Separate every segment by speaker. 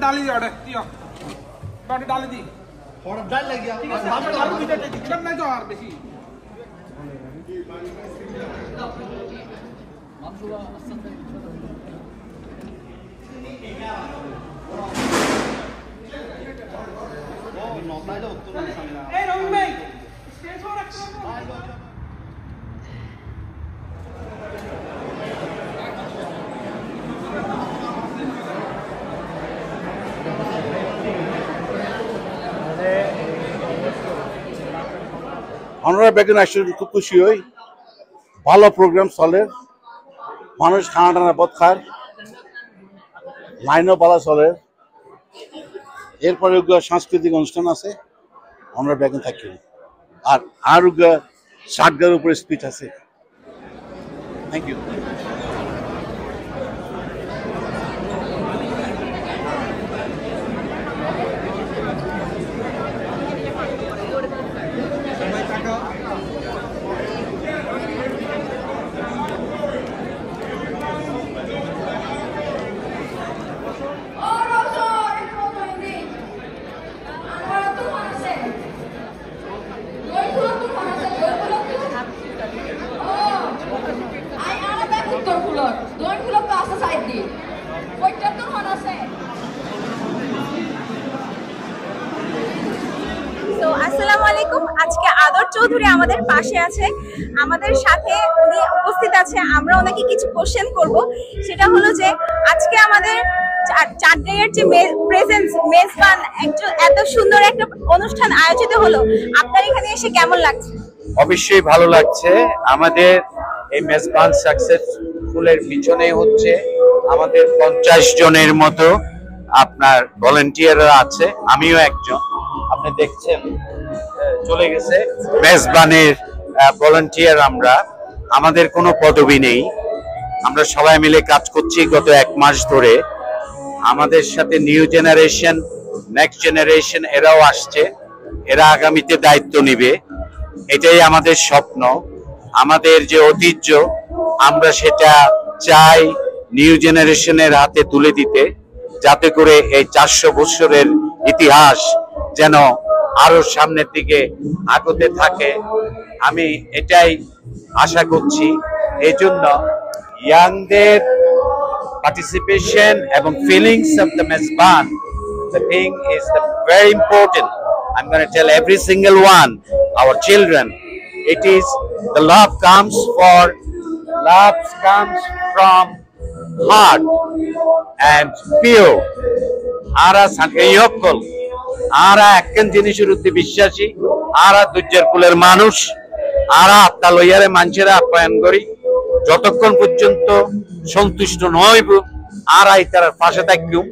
Speaker 1: डाली दी ऑर्डर डाली दी
Speaker 2: ऑर्डर डाल लग गया
Speaker 1: करना जो और बेसी ए रवि भाई स्टेज हो रखो
Speaker 3: আমরা বেগুন আসলে খুব খুশি হই ভালো প্রোগ্রাম চলে মানুষ খানা টানা পথ খায় লাইনও ভালো চলে এরপরে সাংস্কৃতিক অনুষ্ঠান আছে আমরা বেগুন থাকি আর ষাটগার উপরে স্পিচ আছে থ্যাংক ইউ
Speaker 4: আসসালামু আলাইকুম আজকে আদর চৌধুরী আমাদের পাশে আছে আমাদের সাথে উনি উপস্থিত আছে আমরা ওনাকে কিছু কোশ্চেন করব সেটা হলো যে আজকে আমাদের চাটগাঁয়ের যে প্রেজেন্স মেজবান এত সুন্দর একটা অনুষ্ঠান আয়োজিত হলো আপনার এখানে এসে কেমন লাগছে
Speaker 5: অবশ্যই ভালো লাগছে আমাদের এই মেজবান সাকসেসফুলের পিছনে হচ্ছে আমাদের 50 জনের মতো আপনার ভলান্টিয়াররা আছে আমিও একজন আপনি দেখছেন চলে গেছে মেজবানের ভলান্টিয়ার আমরা আমাদের কোনো পদবি নেই আমরা সবাই মিলে কাজ করছি গত 1 মাস ধরে আমাদের সাথে নিউ জেনারেশন নেক্সট জেনারেশন এরাও আসছে এরা আগামীতে দায়িত্ব নেবে এটাই আমাদের স্বপ্ন আমাদের যে ঐতিহ্য আমরা সেটা চাই নিউ জেনারেশনের হাতে তুলে দিতে যাতে করে এই 400 বছরের ইতিহাস যেন আরো সামনের দিকে আগতে থাকে আমি এটাই আশা করছি এইজন্য ইয়াংদের participation এবং feelings of the Mezban the thing is very important I'm going to tell every single one our children it is the love comes from heart and pure ara sankhayokol ara ekkan jinishir utte bishwashi ara dujjar kuler manush ara atta loyare manchera appayan kori যতক্ষণ পর্যন্ত সন্তুষ্ট নয় আর তার পাশে থাকুম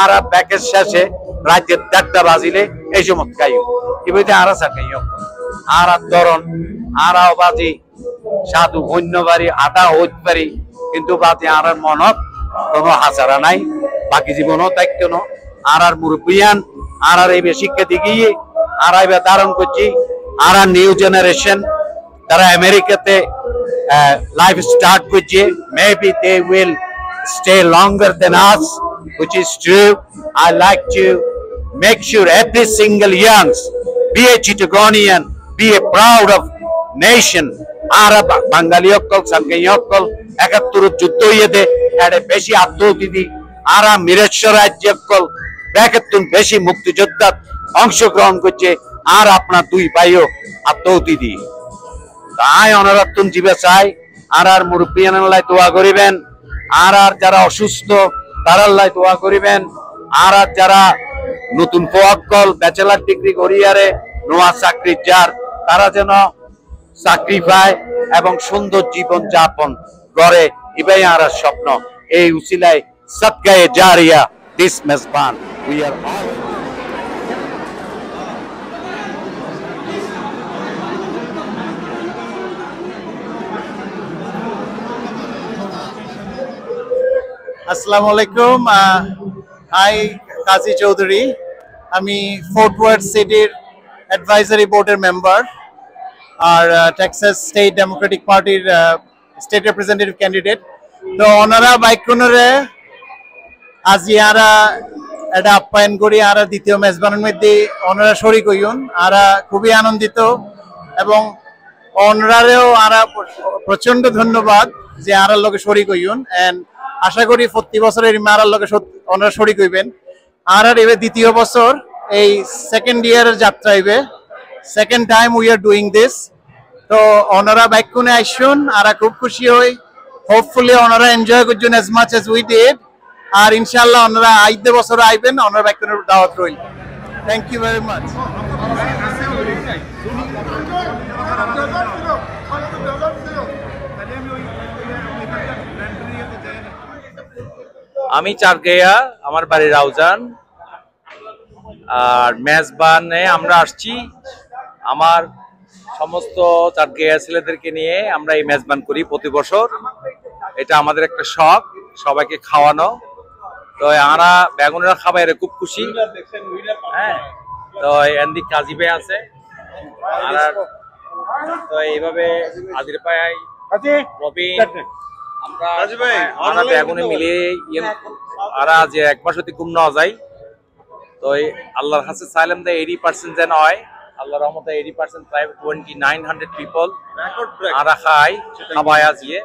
Speaker 5: আর ব্যাকের শেষে রাতের 4টা বাজিলে এই সময় খাইও এবারে আর সাকাইও আর ধরন আর বাজি সাধু অন্যবাড়ি আটা হইতে পারি কিন্তু বাজে আর মনত কোনো হাজারা নাই বাকি জীবনও থাকতো না আর মুরব্বিয়ান আর এই শিক্ষা দিগিয়ে আর এবার ধারণ করছি আর নিউ জেনারেশন তারা আমেরিকাতে life start with maybe they will stay longer than us which is true I like to make sure every single young be a Chittagonian be a proud of nation ara bangaliyokol sankhayokol 71 যুদ্ধ হইতে এর বেশি আত্মহত্যা ara Mireshwar রাজ্যকল 71 বেশি মুক্তিযোদ্ধা অংশগ্রহণ করছে আর আপনার দুই ভাইও আত্মহত্যা দি তাই অনরত্ন জীবে চাই আর মুরব্বিয়ানলাই দোয়া করিবেন আর যারা অসুস্থ তারাল্লাই দোয়া করিবেন আর যারা নতুন পোয়াক্কল ব্যাচেলর ডিগ্রি করিয়ারে নোয়া চাকরি যার তারা যেন চাকরি পায় এবং সুন্দর জীবন যাপন করে এটাই আর স্বপ্ন এই উসিলায় সদকায়ে জারিয়া this mezban we are all
Speaker 6: Assalamu alaikum. Hi, Qazi Chaudhary.
Speaker 2: আমি ফোর্ট ওয়ার্থ সিটির অ্যাডভাইজারি বোর্ডের মেম্বার আর টেক্সাস স্টেট ডেমোক্রেটিক পার্টির স্টেট রিপ্রেজেন্টেটিভ ক্যান্ডিডেট। তো ওনারা বাইকরে আজ ইয়ারা এটা আপ্যায়ন করি আর দ্বিতীয় মেজবানের মধ্যে ওনারা শরিক হইন। আর খুবই আনন্দিত এবং ওনারারেও আর প্রচন্ড ধন্যবাদ যে আর লগে শরিক হইন। এন্ড আশা করি প্রতি বছরের আর লগে ওনারা শরিক হইবেন। আর এবার দ্বিতীয় বছর এই সেকেন্ড ইয়ারের যাত্রা হইবে, second time we are doing this. তো ওনারা বাইকুনে আইসুন আর খুব খুশি হই। হোপফুলি ওনারা এনজয় করছেন as much as we did। আর ইনশাআল্লাহ ওনারা আইতে বছর আইবেন, ওনারা বাইকুনের দাওয়াত রইল। Thank you very much.
Speaker 5: আমি চারগেয়া, আমার বাড়ি রাউজান। আর মেজবানে আমরা আসছি আমার সমস্ত চারগেয়া ছেলেদেরকে নিয়ে আমরা এই মেজবান করি প্রতি বছর। এটা আমাদের একটা শখ, সবাইকে খাওয়ানো। তো আমরা বেগুনেরা খাবার খুব খুশি। হ্যাঁ, তো এন্দি কাজী ভাই আছে আর তো এইভাবে আদির পাই রবিন আমরা বেগুনে মিলে আর যে এক মাস হতে ঘুম নেওয়া যায়। তো আল্লাহর কাছে চাইলাম যে 80% যেন হয়। আল্লাহর রহমতে 80% প্রায় 2900 পিপল আরা খাই খাবাই আজিয়ে।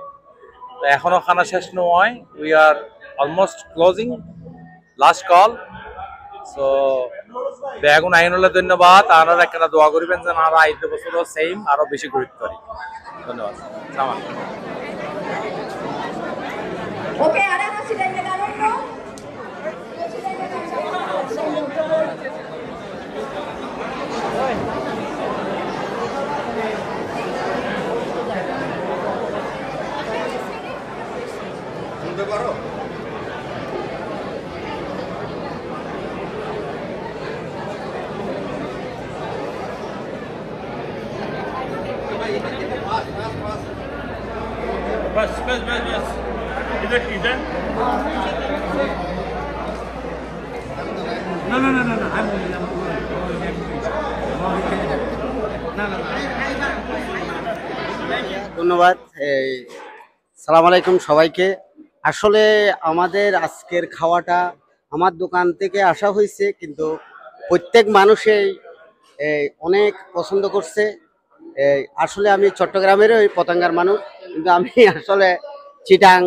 Speaker 5: তো এখনো খানা শেষ নয়, we are almost closing, last call. So বেগুন আইন হলে ধন্যবাদ। আপনারা একটা দোয়া করবেন যেন আমরা আইতে বছরও সেম আরো বেশি গুরুত্ব করি। ধন্যবাদ।
Speaker 4: ওকে, আরে না সিটাই না দাঁড়ানো।
Speaker 3: শুনতে পারো?
Speaker 1: बस बस बस बस इधर इधर no no no no no I'm
Speaker 6: ধন্যবাদ। সালাম আলাইকুম সবাইকে। আসলে আমাদের আজকের খাওয়াটা আমার দোকান থেকে আসা হয়েছে, কিন্তু প্রত্যেক মানুষই অনেক পছন্দ করছে। আসলে আমি চট্টগ্রামের ওই পতেঙ্গার মানুষ, কিন্তু আমি আসলে চিটাং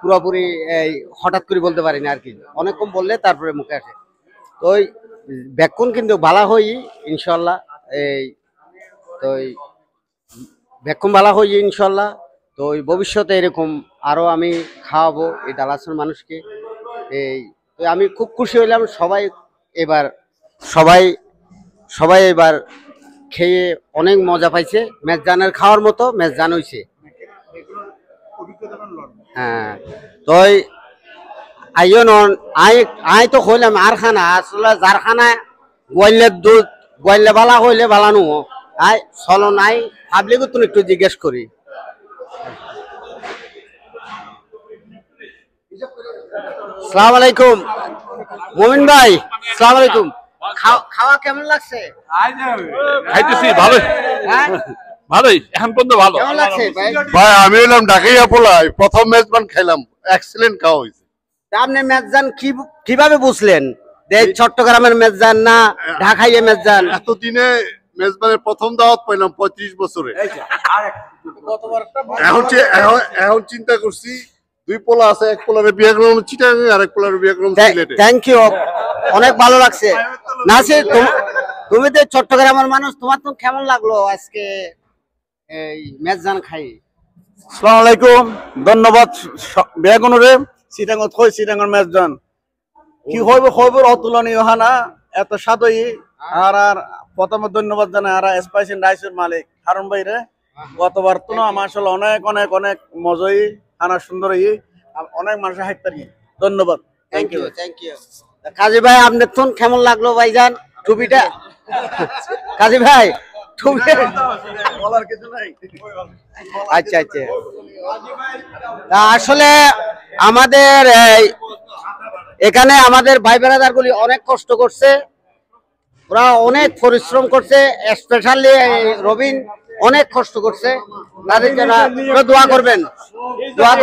Speaker 6: পুরোপুরি হঠাৎ করে বলতে পারি না আর কি, অনেক কম বললে তারপরে মুখে আসে। তো ওই বেকুন কিন্তু ভালো হই ইনশাল্লাহ। তো বেকুন ভালো হই ইনশাল্লাহ। তো ওই ভবিষ্যতে এরকম আরো আমি খাওয়াবো এই ডালাসের মানুষকে। তো আমি খুব খুশি হইলাম সবাই এবার খেয়ে অনেক মজা পাইছে। মেজজানের খাওয়ার মতো মেজজান হইছে। হ্যাঁ, তো আই তো হইলাম আর খানা আসলে যার খানা গোয়ালের দুধ গোয়ালে বালা হইলে বালানো আই চলো নাই পাবলিকও তুমি একটু জিজ্ঞেস করি। আসসালামু আলাইকুম মুমিন ভাই, আসসালামু আলাইকুম। খাওয়া কেমন লাগছে?
Speaker 3: খাইতেছি ভালোই, ভালোই এখন পর্যন্ত ভালো।
Speaker 6: কেমন লাগছে ভাই?
Speaker 3: ভাই আমি হলাম ঢাকাইয়া পোলাই, প্রথম মেজবান খাইলাম, এক্সেলেন্ট খাওয়া হয়েছে।
Speaker 6: আপনি মেজজান কিভাবে বুঝলেন যে চট্টগ্রামের মেজজান না ঢাকাইয়া মেজজান?
Speaker 3: এতদিনে মেজবানের প্রথম দাওয়াত পাইলাম 35 বছরে। এখন চিন্তা করছি দুই পোলা আছে, এক পোলারে বিয়ে করলাম চিটাং আর এক পোলারে বিয়ে করলাম সিলেটে।
Speaker 6: থ্যাংক ইউ, অনেক ভালো লাগছে। নাসির, তুমি তো চট্টগ্রামের মানুষ, তোমার তো কেমন লাগলো আজকে এই মেজজান খাই?
Speaker 7: আসসালামু আলাইকুম, ধন্যবাদ বেগুনরে চিটাঙ্গত কই চিটাঙ্গর মেজজান কি হইব খবর অতুলনীয় হানা এত সাদই। আর প্রথমে ধন্যবাদ জানাই আর স্পাইসি রাইসের মালিক হারুন ভাইরে। গতবার তো আমার আসলে অনেক অনেক অনেক মজাই হানা সুন্দরই অনেক মানুষের হাইট পারি। ধন্যবাদ,
Speaker 6: থ্যাংক ইউ থ্যাংক ইউ। কাজী ভাই আপনার তো কেমন লাগলো ভাইজান টুপিটা? কাজী ভাই টুপি
Speaker 7: বলার কিছু নাই।
Speaker 6: আচ্ছা আচ্ছা, আসলে আমাদের এখানে আমাদের ভাই বেড়াদার গুলি অনেক কষ্ট করছে। ওরা অনেক পরিশ্রম করছে, স্পেশালি রবিন অনেক কষ্ট করছে। তাদের জন্য দোয়া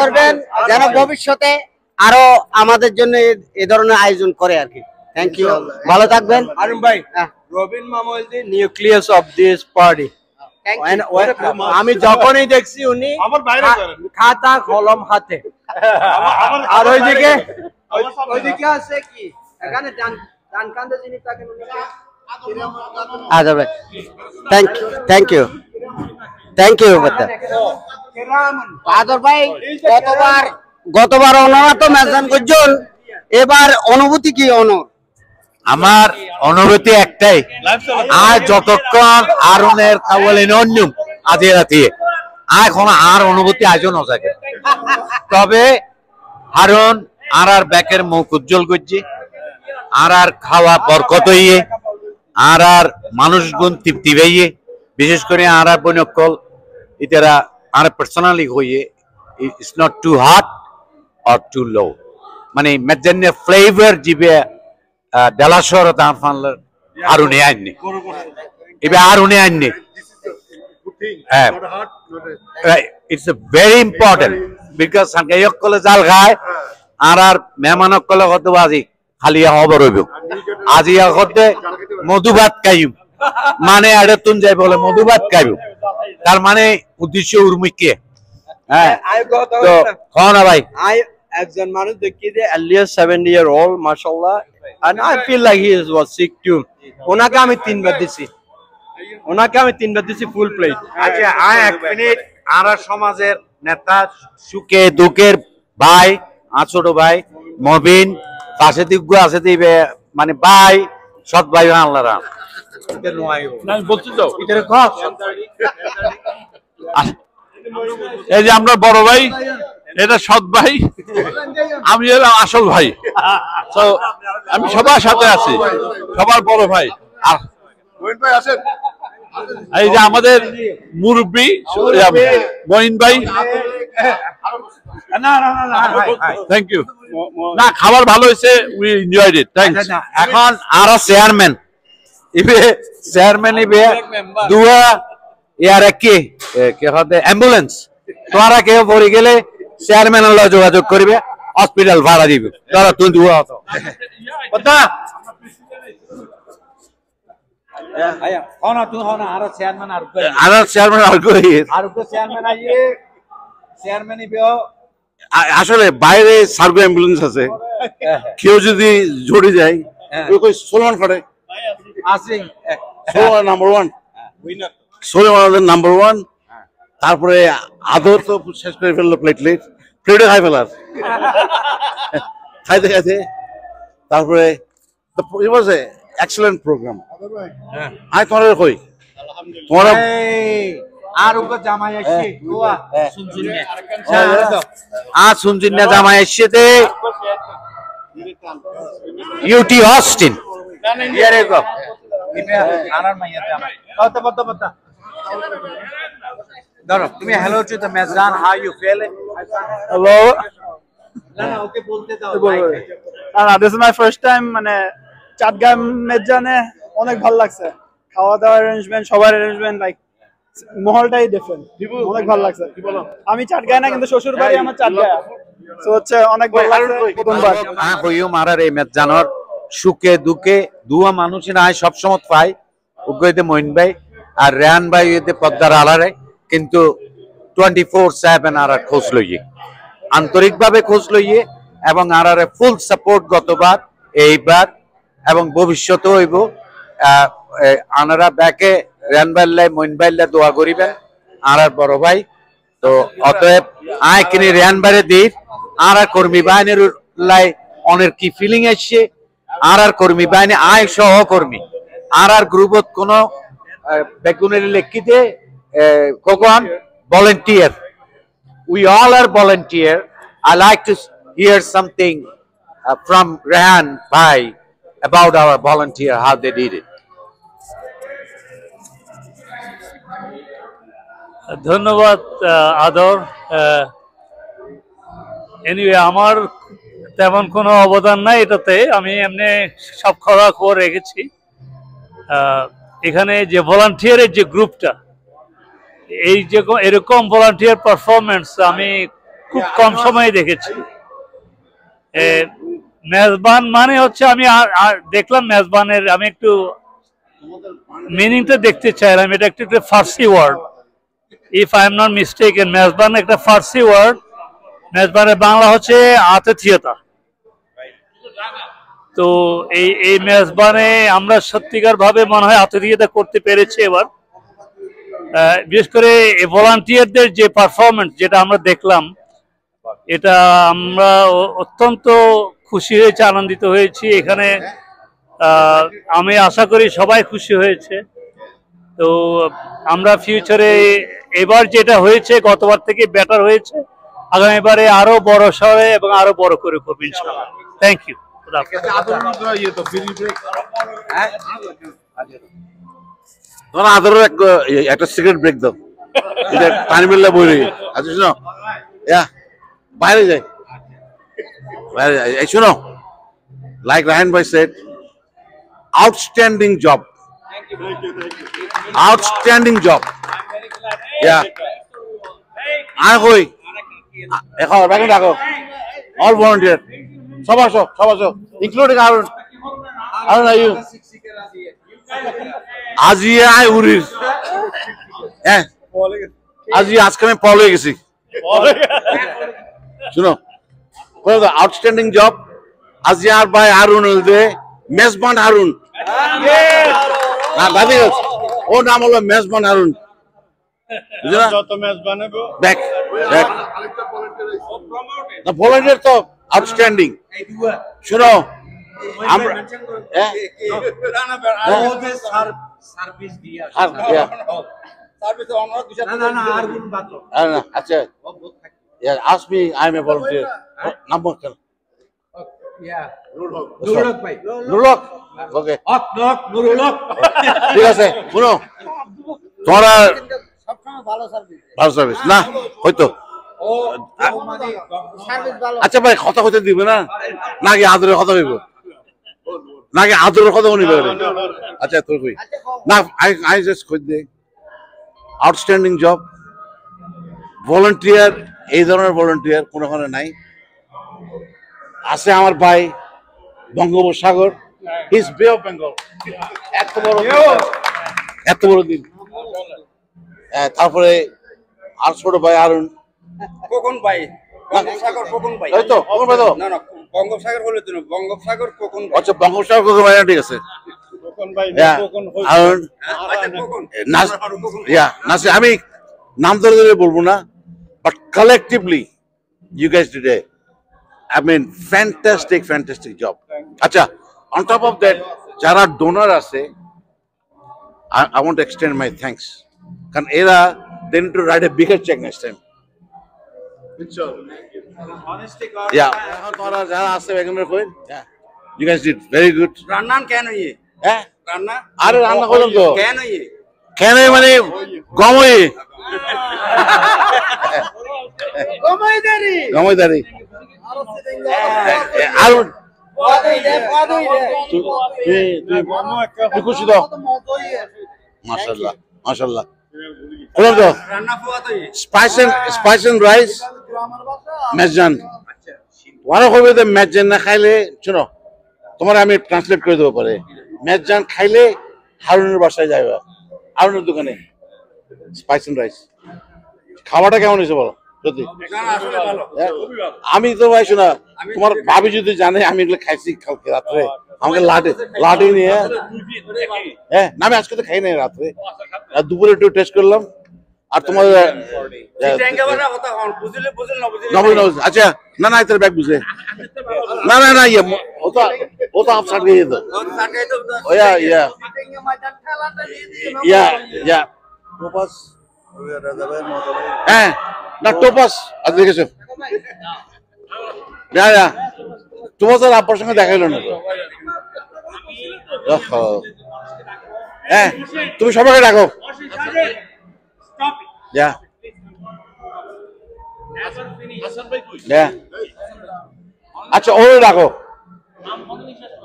Speaker 6: করবেন যেন ভবিষ্যতে আরো আমাদের জন্য এই ধরনের আয়োজন করে আর কি। থ্যাংক ইউ, ভালো থাকবেন।
Speaker 8: Arun bhai, Robin Mamo is the nucleus of this party. আমি যখনই দেখছি উনি খাতা কলম হাতে, আর ওইদিকে আছে কি এখানে ডান কান্দে যিনি থাকেন উনি
Speaker 6: আচ্ছা ভাই, থ্যাংক ইউ আদর ভাই। গতবার ওনারা তো মেজান করছেন, এবার অনুভূতি কি?
Speaker 5: আমার অনুভূতি একটাই, আর যতক্ষণ আরনের কাওয়ালিন অন্যম আজে রাতে এখন আর অনুভূতি আয়োজন থাকে, তবে হারুন আর ব্যাকের মুখ উজ্জ্বল করছে, আর খাওয়া বরকত হইয়ে, আর মানুষগুণ তৃপ্তি পাইয়ে, বিশেষ করে আর বনকল ইতারা আর পার্সোনালি হইয়ে, it's not too hot or too low, মানে মেজানের ফ্লেভার জিবে দেলাশর তার ফানলে আরুনে আননি, এবার আরুনে আননি। ইটস ভেরি ইম্পর্টেন্ট বিকজ সাংকাইক কলে জাল খায় আর মেহমানক কলে কত আজি খালি খবর হইব, আজি আগতে মধুভাত খাইম, মানে আড়ে তুন যাই বলে মধুভাত খাইব, তার মানে উদ্দেশ্য উর্মিকে। হ্যাঁ তো খাওয়া ভাই,
Speaker 8: একজন মানুষ দেখি যে earliest 70-year-old মাশাআল্লাহ, and I feel like he was sick too. ওনাকে আমি তিনবার দিছি ফুল প্লেট।
Speaker 5: আচ্ছা এক মিনিট, আর সমাজের নেতা সুখে দুঃখের ভাই, ছোট ভাই মবিন পাশে দিগ্গ আছে দিবে, মানে ভাই সৎ ভাই আল্লাহরা বলছি তো।
Speaker 9: এই যে আমরা বড় ভাই, এটা সৎ ভাই, আমি এলাম আসল ভাই, তো আমি সবার সাথে আছি, সবার বড় ভাই। আর এই যে আমাদের মুরব্বী মঈন ভাই, থ্যাংক ইউ। না খাবার ভালো হয়েছে, উই এনজয়েড ইট, থ্যাঙ্কস।
Speaker 5: এখন আর চেয়ারম্যান ইবে দুয়া ইয়ার কি হতে অ্যাম্বুলেন্স তোরা কেউ পড়ে গেলে চেয়ারম্যানের লগে যোগাযোগ করবে, হসপিটাল ভাড়া দিবে, তোরা তুই দুয়া হতো কথা
Speaker 3: আসলে বাইরে সার্ভে অ্যাম্বুলেন্স আছে, কেউ যদি জড়ে যায় সোলমান ফাটে নাম্বার ওয়ান, তারপরে আদর তো শেষ করে ফেললো প্লেটে খাই ফেলার খাইতে খাইতে, তারপরে এক্সেলেন্ট প্রোগ্রাম। আমি তোমার কই তোমার
Speaker 5: শুনছেন না জামাই এসছে ইউটি অস্টিন ধরো তুমি হ্যালো টু দ্য মেজরান, how you feel?
Speaker 1: Hello, this is my first time, মানে চাটগাঁও মেজরানে অনেক ভালো লাগছে, খাওয়া দাওয়ার অ্যারেঞ্জমেন্ট, সবার অ্যারেঞ্জমেন্ট, লাইক মহলটাই ডিফারেন্ট, অনেক ভালো লাগছে। আমি চাটগাঁও না, কিন্তু শ্বশুর বাড়ি আমার চাটগাঁও, সো হচ্ছে অনেক ভালো লাগছে প্রথমবার।
Speaker 5: হইও মারার এই মেজরানোর সুখে দুঃখে দুয়া মানুষের আয় সবসময় পাই, উগ্রইতে মইন ভাই আর রেহান ভাই এতে পদ্মার আলারে, কিন্তু 24/7 আর খোঁজ লইয়ে, আন্তরিকভাবে খোঁজ লইয়ে, এবং আর ফুল সাপোর্ট গতবার এইবার এবং ভবিষ্যতেও হইব। আনারা ব্যাকে রেহান ভাইল্লাই মইন ভাইল্লাই দোয়া করিবেন আর বড় ভাই। তো অতএব আয় কিনে রেহান ভাইরে দিই, আর কর্মী বাহিনীর লাই অনেক কি ফিলিং আসছে, আর কর্মী বাহিনী আয় সহকর্মী আর গ্রুপত কোন বেগুনের লেখিতে কখন volunteer, we all are volunteer. I like to hear something from Rehan Bhai about our volunteer, how they did it.
Speaker 10: ধন্যবাদ আদর। এনিওয়ে আমার তেমন কোনো অবদান নাই এটাতে, আমি এমনি সব খবর রেখেছি। এখানে যে ভলান্টিয়ারের যে গ্রুপটা, এই যে এরকম ভলান্টিয়ার পারফরমেন্স আমি খুব কম সময়ে দেখেছি। মেজবান মানে হচ্ছে আমি দেখলাম মেজবানের, আমি একটু মিনিংটা দেখতে চাইলাম। এটা একটু Farsi word, if I am not mistaken. Mezban একটা ফার্সি ওয়ার্ড, মেজবানের বাংলা হচ্ছে আতিথেয়তা। তো এই মেজবানে আমরা সত্যিকার ভাবে মনে হয় আতিথেয়তা করতে পেরেছি এবার। বিশেষ করে ভলান্টিয়ারদের যে পারফরমেন্স যেটা আমরা দেখলাম, এটা আমরা অত্যন্ত খুশি হয়েছি, আনন্দিত হয়েছি। এখানে আমি আশা করি সবাই খুশি হয়েছে। তো আমরা ফিউচারে এবার যেটা হয়েছে গতবার থেকে বেটার হয়েছে, আগামীবারে আরো বড় সরে এবং আরো বড় করে করবো ইনশাআল্লাহ। Thank you.
Speaker 3: তোমার আদরের একটা সিগারেট ব্রেক দাও, এটা পানি মিললে বই রয়ে। আচ্ছা শুনো, বাইরে যাই, বাইরে যাই। এই শুনো, লাইক রায়হান ভাই said, outstanding job, outstanding job. আর কই এখন ব্যাকে রাখো, অল ভলান্টিয়ার, সব আসো, সব আসো, ইনক্লুডিং আরুন। আরুন আইউ আজি আয় উড়ির, হ্যাঁ আজি আজকে আমি পল হয়ে গেছি। শুনো, আউটস্ট্যান্ডিং জব আজিয়ার ভাই হারুন হলদে, মেজবান হারুন। না দাদি, ওর নাম হলো মেজবান হারুন। ব্যাক ব্যাক ভলান্টিয়ার তো আউটস্ট্যান্ডিং। শুনো, আমরা আচ্ছা, ask me, I'm a volunteer. Number can. নুরুলক, ওকে, ঠিক আছে। শুনো, তোমরা ভালো সার্ভিস না হয়তো। আচ্ছা ভাই, কথা হইতে দিবে না নাকি আদরের কথা হইব, নাকি আদরের কথা নিবে? আচ্ছা তোর কই না, আই জাস্ট কই দে আউটস্ট্যান্ডিং জব ভলান্টিয়ার। এই ধরনের ভলান্টিয়ার কোনোখানে নাই। আছে আমার ভাই বঙ্গোপসাগর, হিজ বে অফ বেঙ্গল, এত বড় দিন। তারপরে আর ছোট ভাই আরুন,
Speaker 11: কোকন ভাই, বঙ্গোপসাগর কোকন ভাই,
Speaker 3: তাই তো? কোকন ভাই তো?
Speaker 11: না না, বঙ্গোপসাগর হলো তো না, বঙ্গোপসাগর কোকন ভাই।
Speaker 3: আচ্ছা, বঙ্গোপসাগর কোকন ভাই, ঠিক আছে।
Speaker 11: কোকন ভাই, কোকন হই,
Speaker 3: আরুন,
Speaker 11: আচ্ছা কোকন
Speaker 3: নাসি, আমি নাম ধরে ধরে বলবো না, but collectively you guys did a, I mean, fantastic job. আচ্ছা, on top of that, যারা ডোনার আছে, I want to extend my thanks. কারণ এরা, they need to write a bigger check next time. Yeah. এখন তোমরা যারা আছে বেগুনের কই, you guys did very good.
Speaker 11: রান্নান কেন ইয়ে?
Speaker 3: হ্যাঁ?
Speaker 11: রান্না?
Speaker 3: আরে রান্না করলাম তো।
Speaker 11: কেন ইয়ে?
Speaker 3: কেন মানে গমই। গমইদারি। আরুন, তুই খুশি তো? মাশাআল্লাহ, মাশাআল্লাহ। বলো তো, স্পাইস এন্ড রাইস মেজজান। ওরা কইবে যে মেজজান না খাইলে, শুনো তোমার আমি ট্রান্সলেট করে দেবো পরে, মেজজান খাইলে হারুনের বাসায় যাইবা, হারুনের দোকানে স্পাইস এন্ড রাইস। খাওয়াটা কেমন হয়েছে বলো যদি? আমি তো ভাই শোনা, তোমার ভাবি যদি জানে আমি এগুলো খাইছি কালকে রাত্রে, আমাকে লাঠি নিয়ে, হ্যাঁ না আমি আজকে তো খাই নাই রাত্রে, দুপুরে একটু টেস্ট করলাম। আর তোমার আচ্ছা, না না তোর ব্যাগ বুঝে, না না না, ইয়ে ও তো আপ সাট গিয়ে যেত, টোপাস, হ্যাঁ না টোপাস, আজ দেখেছো টোপাস আর আপনার সঙ্গে দেখা হলো না। হ্যাঁ তুমি সবাইকে ডাকো। আচ্ছা ওরে ডাকো,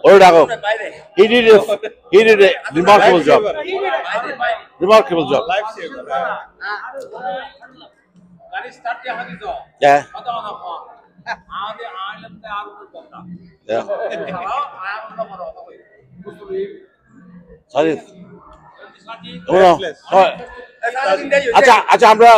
Speaker 3: ওরে ডাকো। He did a remarkable job. Remarkable job. Yeah. Yeah. Sorry. আচ্ছা আমরা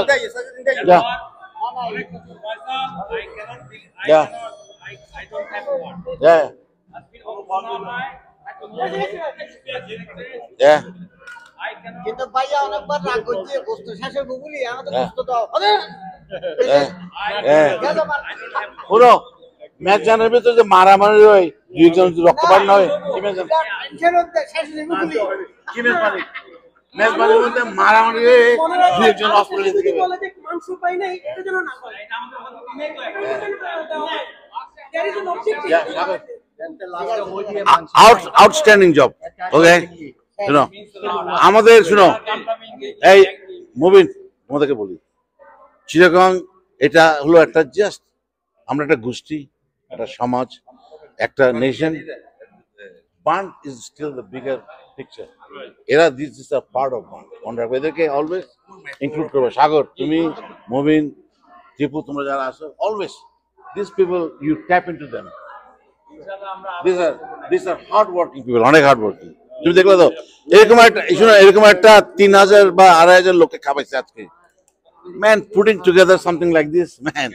Speaker 6: কিন্তু ভাইয়া অনেকবার রাগ করছে গোস্ত শেষে গুগলি আমাদের গোস্ত দাও
Speaker 3: শোনো ম্যাচ জানার ভিতরে যে মারামারি হয় দুইজন রক্তপাত না হয় কি ম্যাচ পারি ম্যাচ পারির মধ্যে মারামারি হয়ে দুইজন হসপিটালে থেকে মাংস পাই নাই এটা যেন না হয় আউটস্ট্যান্ডিং জব ওকে শুনো আমাদের শুনো এই মুবিন তোমাদেরকে বলি চিটাগং এটা হলো একটা জাস্ট আমরা একটা গোষ্ঠী একটা সমাজ একটা nation brand is still the bigger picture এরা this is a part of brand এদেরকে অলওয়েজ ইনক্লুড করবে সাগর তুমি মুবিন টিপু তোমরা যারা আসো always this people you tap into them this are hard working people অনেক হার্ড ওয়ার্কিং তুমি দেখলে তো এরকম একটা 3000 বা 2500 লোককে খাওয়াইছে আজকে man putting together something like this man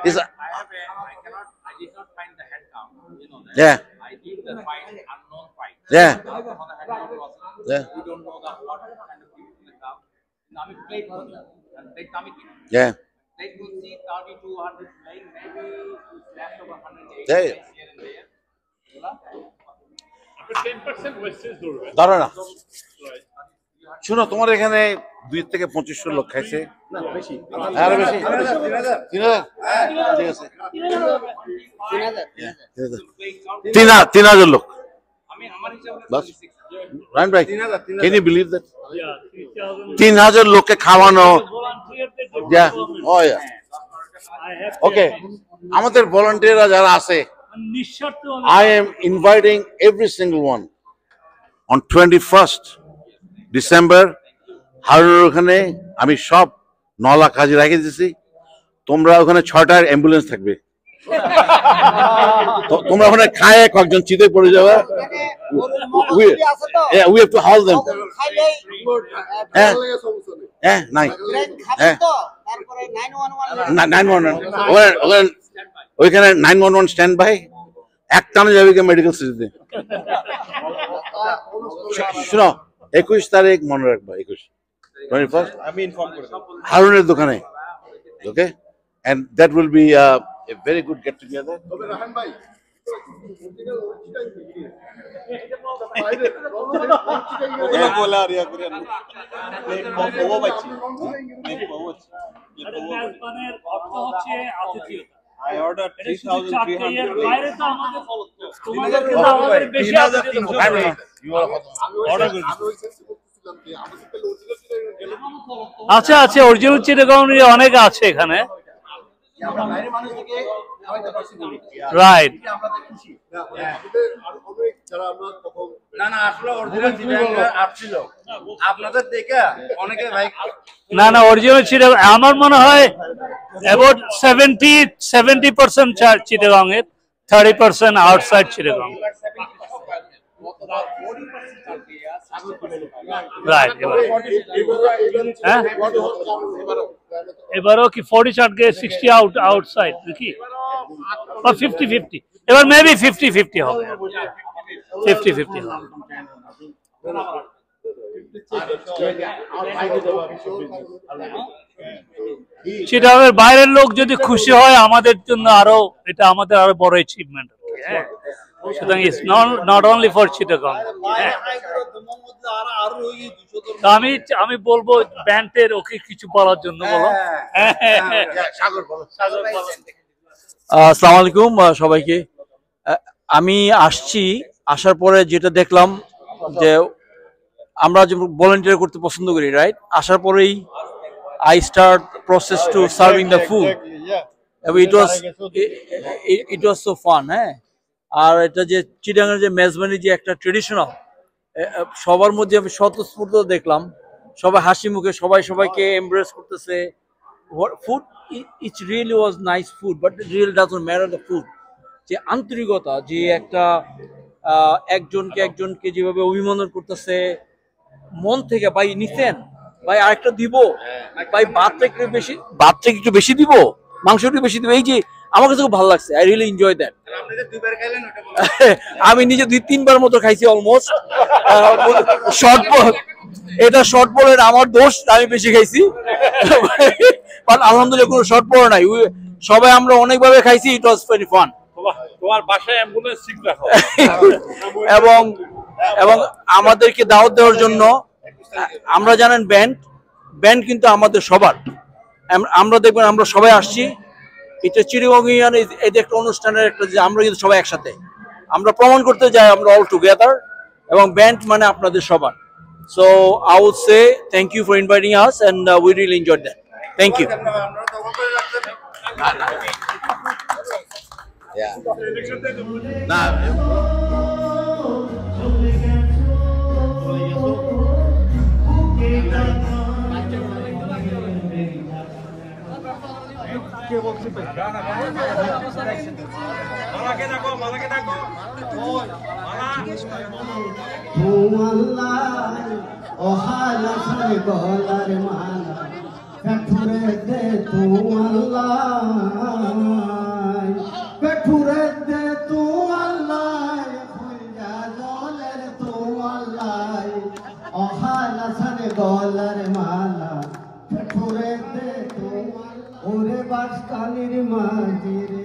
Speaker 3: is I did not find the head count yeah I did the fight unknown fight yeah we don't know that what kind of people will come now we played yeah they will see 3200 playing maybe left over 180 here and there দাঁড়া না শুনো তোমার এখানে 2 থেকে 2500 লোক খাইছে না বেশি আরো বেশি 3000 লোক আমি আমার হিসাবে রাইট ভাই ক্যান ইউ বিলিভ দ্যাট 3000 লোককে খাওয়ানো ও ইয়া ওকে আমাদের ভলান্টিয়াররা যারা আছে I am inviting every single one on 21st December হারুনের ওখানে আমি সব 9 লাখ হাজির রেখে দিয়েছি তোমরা ওখানে 6টার অ্যাম্বুলেন্স থাকবে তোমরা ওখানে খায় কয়েকজন চিতে পড়ে যাবে we have to haul them হ্যাঁ নাই হ্যাঁ তারপরে 911 ওইখানে 911 স্ট্যান্ড বাই একটানে যাবে কি মেডিকেল সিটিতে শুনো 21 তারিখ মনে রাখবা 21 আমি ইনফর্ম করে দেব হারুনের দোকানে okay and that will be a very good get together তবে রাহান ভাই ওগুলো বলা আর ইয়া করে না ও বাচ্চি
Speaker 10: মেজবানের অর্থ হচ্ছে আতিথেয়তা
Speaker 11: I ordered 3,300
Speaker 10: বাইরে তো আমাদের তোমাদের কিন্তু আমাদের বেশি আচ্ছা আচ্ছা অরিজিনাল চিটাগং অনেক আছে এখানে রাইট
Speaker 11: না না আসলে অরিজিনাল চিটাগং আসছিল আপনাদের দেখে অনেকে ভাই
Speaker 10: না না অরিজিনাল চিটাগং আমার মনে হয় about 70% চিটাগং এর 30% আউটসাইড চিটাগং রাইট এবারও কি 40 চার্ট গিয়ে 60 আউটসাইড নাকি বা 50-50 এবার মেবি 50-50 হবে 50-50 হবে চিটাগংয়ের বাইরের লোক যদি খুশি হয় আমাদের জন্য আরো এটা আমাদের আরো বড় অ্যাচিভমেন্ট হ্যাঁ সুতরাং it's not only for Chittagong আমি বলবো ব্যান্ডের ওকে কিছু বলার জন্য বলো
Speaker 12: আসসালামু আলাইকুম সবাইকে আমি আসছি আসার পরে যেটা দেখলাম যে আমরা যে ভলান্টিয়ার করতে পছন্দ করি রাইট আসার পরেই I start process to serving the food. It was so fun, eh? আর এটা যে চিটাগাংয়ের যে মেজবানি যে একটা ট্রেডিশনাল, সবার মধ্যে আমি স্বতঃস্ফূর্ত দেখলাম, সবাই হাসি মুখে সবাই সবাইকে এমব্রেস করতেছে। Food it really was nice food, but it really doesn't matter the food. যে আন্তরিকতা, যে একটা একজনকে যেভাবে অভিনন্দন করতেছে মন থেকে, ভাই নিতেন, ভাই আরেকটা দিব, ভাই ভাতটা একটু বেশি দিব, মাংস একটু বেশি দিব, এই যে আমার কাছে খুব ভালো লাগছে। I really enjoy that. আমি নিজে 2-3 বার মতো খাইছি অলমোস্ট। এটা শর্ট বলের আমার দোষ, আমি বেশি খাইছি, বাট আলহামদুলিল্লাহ কোনো শর্ট বল নাই। সবাই আমরা অনেকভাবে খাইছি, ইট ওয়াজ ভেরি ফান।
Speaker 9: তোমার বাসায় অ্যাম্বুলেন্স ঠিক রাখো।
Speaker 12: এবং আমাদেরকে দাওয়াত দেওয়ার জন্য, আমরা জানেন ব্যান্ড কিন্তু আমাদের সবার, আমরা দেখবেন আমরা সবাই আসছি। এটা চিটাগং ইউনিয়ন এই যে একটা অনুষ্ঠানের একটা, যে আমরা কিন্তু সবাই একসাথে, আমরা প্রমাণ করতে যাই আমরা অল টুগেদার, এবং ব্যান্ড মানে আপনাদের সবার। So I would say thank you for inviting us and we really enjoyed that. Thank you.
Speaker 13: গলার মালা পেঠুরে দে তু আল্লাহ, পেঠুরে দে তু আল্লাহ, খুঁজা জলের তু আল্লাহ, অহালাসানে গলার মালা পেঠুরে দে তু, ওরে বাসকালির মাঝে রে